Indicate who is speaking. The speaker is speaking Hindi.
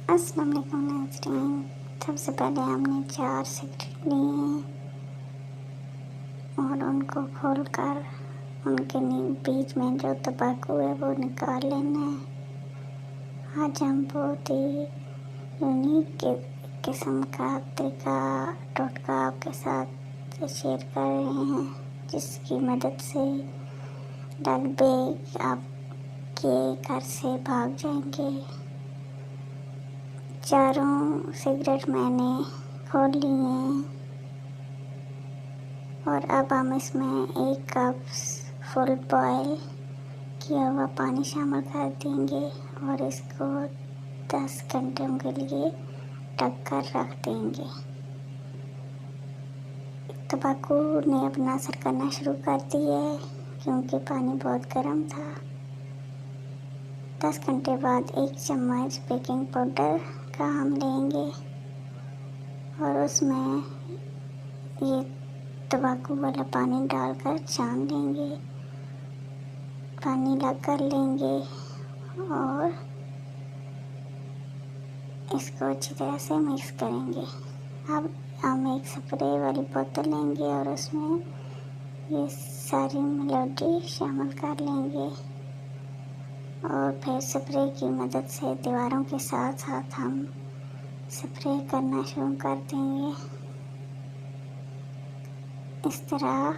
Speaker 1: अस्सलाम वालेकुम नाज़रीन। सबसे पहले हमने 4 सिगरेट लिए हैं और उनको खोलकर उनके बीच में जो तंबाकू है वो निकाल लेना है। आज हम बहुत ही यूनिक किस्म का तरीका टोटका आपके साथ शेयर कर रहे हैं, जिसकी मदद से लाल बेग आपके घर से भाग जाएंगे। चारों सिगरेट मैंने खोल लिए हैं और अब हम इसमें 1 कप फुल बॉयल किया हुआ पानी शामिल कर देंगे और इसको 10 घंटों के लिए ढक कर रख देंगे। तंबाकू ने अपना असर करना शुरू कर दिया है क्योंकि पानी बहुत गर्म था। 10 घंटे बाद 1 चम्मच बेकिंग पाउडर का हम लेंगे और उसमें ये तंबाकू वाला पानी डालकर छान लेंगे, पानी लग कर लेंगे और इसको अच्छी तरह से मिक्स करेंगे। अब हम एक स्प्रे वाली बोतल लेंगे और उसमें ये सारी मेलोडी शामिल कर लेंगे और फिर स्प्रे की मदद से दीवारों के साथ साथ हम स्प्रे करना शुरू कर देंगे। इस तरह